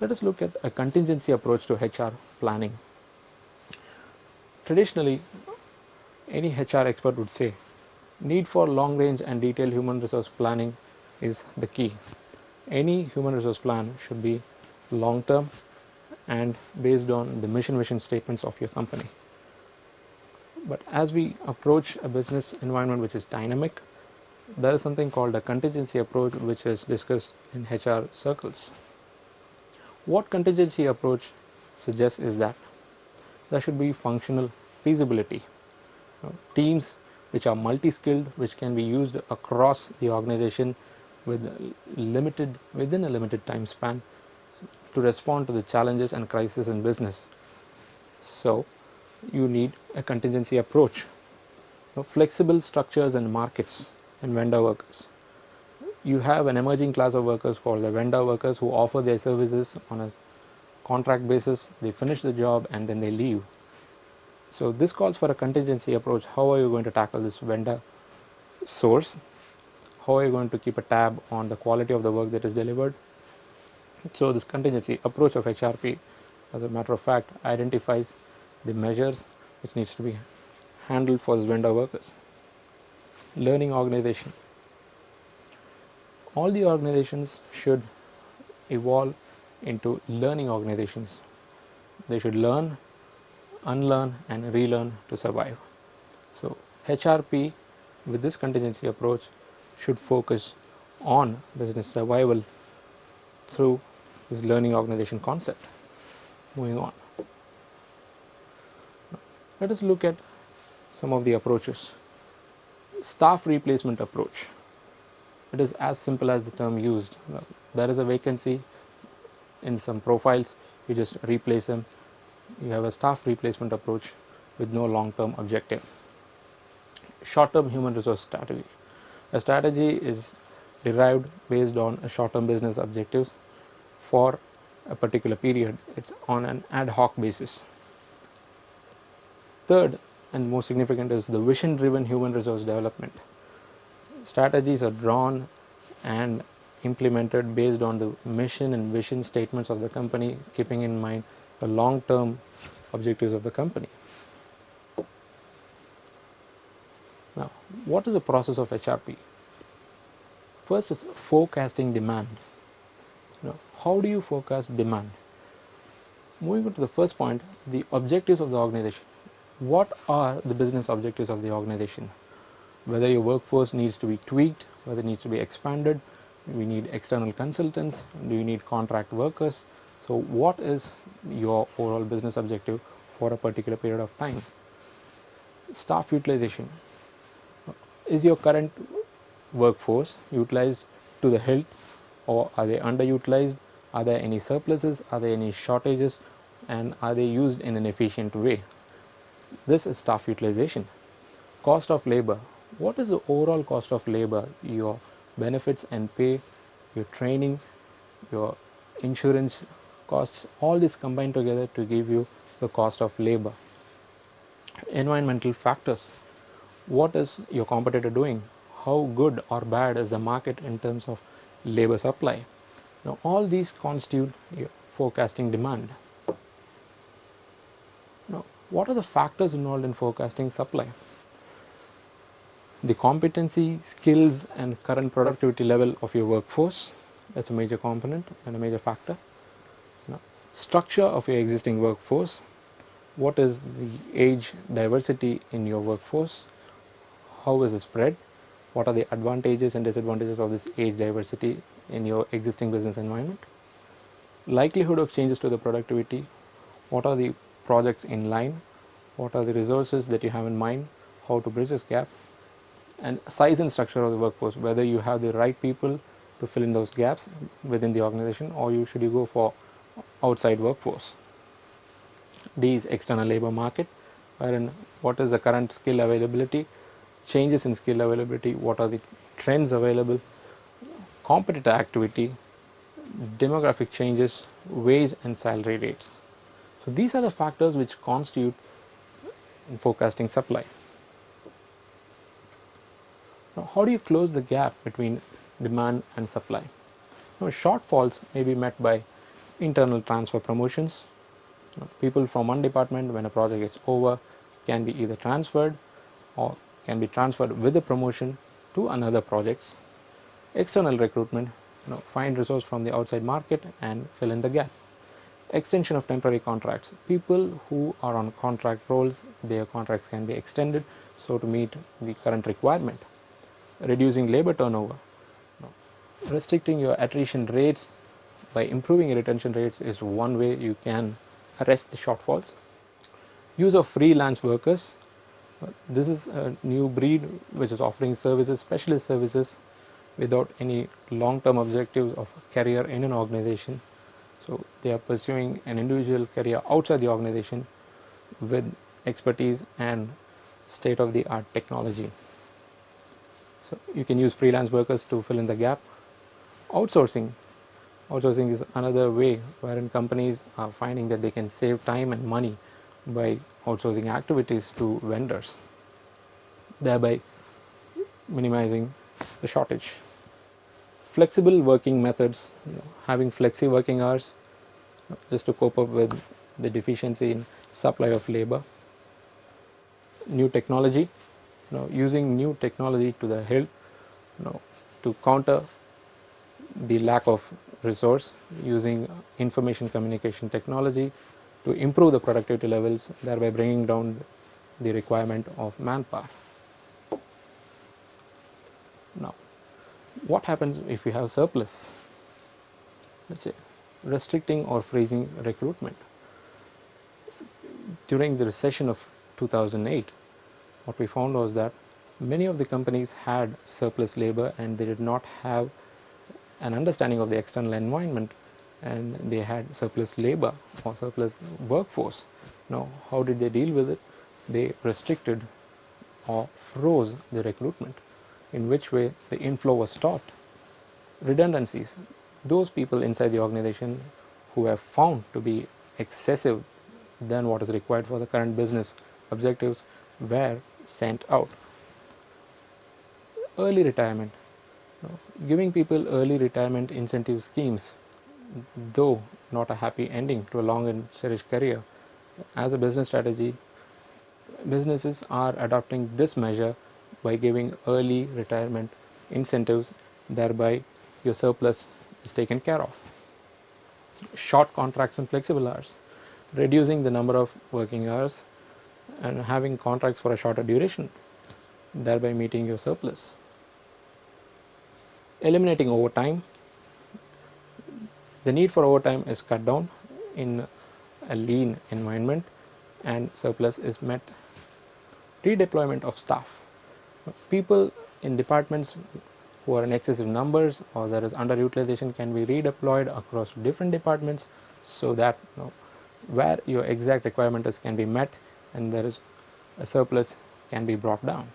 Let us look at a contingency approach to HR planning. Traditionally, any HR expert would say need for long range and detailed human resource planning is the key. Any human resource plan should be long term and based on the mission vision statements of your company. But as we approach a business environment which is dynamic, there is something called a contingency approach which is discussed in HR circles. What contingency approach suggests is that there should be functional feasibility. Teams which are multi-skilled, which can be used across the organization within a limited time span to respond to the challenges and crises in business. So you need a contingency approach. Flexible structures and markets and vendor workers. You have an emerging class of workers called the vendor workers who offer their services on a contract basis. They finish the job and then they leave. So this calls for a contingency approach. How are you going to tackle this vendor source? How are you going to keep a tab on the quality of the work that is delivered? So this contingency approach of HRP, as a matter of fact, identifies the measures which needs to be handled for these vendor workers. Learning organization. All the organizations should evolve into learning organizations. They should learn, unlearn and relearn to survive. So HRP with this contingency approach should focus on business survival through this learning organization concept. Moving on. Let us look at some of the approaches. Staff replacement approach. It is as simple as the term used. There is a vacancy in some profiles, you just replace them. You have a staff replacement approach with no long-term objective. Short-term human resource strategy. A strategy is derived based on a short-term business objectives for a particular period. It's on an ad hoc basis. Third and most significant is the vision-driven human resource development. Strategies are drawn and implemented based on the mission and vision statements of the company, keeping in mind the long-term objectives of the company. Now, what is the process of HRP? First is forecasting demand. How do you forecast demand? Moving on to the first point, the objectives of the organization. What are the business objectives of the organization? Whether your workforce needs to be tweaked, whether it needs to be expanded, we need external consultants, do you need contract workers? So what is your overall business objective for a particular period of time? Staff utilization. Is your current workforce utilized to the hilt, or are they underutilized? Are there any surpluses? Are there any shortages? And are they used in an efficient way? This is staff utilization. Cost of labor. What is the overall cost of labor? Your benefits and pay, your training, your insurance costs, all this combined together to give you the cost of labor. Environmental factors. What is your competitor doing? How good or bad is the market in terms of labor supply? Now all these constitute your forecasting demand. Now what are the factors involved in forecasting supply? The competency, skills and current productivity level of your workforce, that's a major component and a major factor. Now, structure of your existing workforce. What is the age diversity in your workforce? How is it spread? What are the advantages and disadvantages of this age diversity in your existing business environment? Likelihood of changes to the productivity. What are the projects in line? What are the resources that you have in mind? How to bridge this gap? And size and structure of the workforce, whether you have the right people to fill in those gaps within the organization, or should you go for outside workforce. D is external labor market, wherein what is the current skill availability, changes in skill availability, what are the trends available, competitor activity, demographic changes, wage and salary rates. So these are the factors which constitute in forecasting supply. Now, how do you close the gap between demand and supply? Now, shortfalls may be met by internal transfer promotions. People from one department, when a project is over, can be either transferred or can be transferred with a promotion to another projects. External recruitment, find resource from the outside market and fill in the gap. Extension of temporary contracts, people who are on contract roles, their contracts can be extended so to meet the current requirement. Reducing labor turnover, restricting your attrition rates by improving your retention rates is one way you can arrest the shortfalls. Use of freelance workers, this is a new breed which is offering services, specialist services, without any long-term objectives of career in an organization. So they are pursuing an individual career outside the organization with expertise and state-of-the-art technology. So you can use freelance workers to fill in the gap. Outsourcing is another way wherein companies are finding that they can save time and money by outsourcing activities to vendors, thereby minimizing the shortage. Flexible working methods, having flexi working hours just to cope up with the deficiency in supply of labor. New technology, using new technology to the help, to counter the lack of resource, using information communication technology to improve the productivity levels, thereby bringing down the requirement of manpower. Now, what happens if we have surplus? Let's say restricting or freezing recruitment. During the recession of 2008, what we found was that many of the companies had surplus labor and they did not have an understanding of the external environment, and they had surplus labor or surplus workforce. Now, how did they deal with it? They restricted or froze the recruitment, in which way the inflow was stopped. Redundancies, those people inside the organization who have found to be excessive than what is required for the current business objectives were sent out. Early retirement, giving people early retirement incentive schemes, though not a happy ending to a long and cherished career, as a business strategy, businesses are adopting this measure by giving early retirement incentives, thereby your surplus is taken care of. Short contracts and flexible hours, reducing the number of working hours and having contracts for a shorter duration, thereby meeting your surplus. Eliminating overtime, the need for overtime is cut down in a lean environment and surplus is met. Redeployment of staff, people in departments who are in excessive numbers or there is underutilization can be redeployed across different departments, so that where your exact requirement is can be met and there is a surplus can be brought down.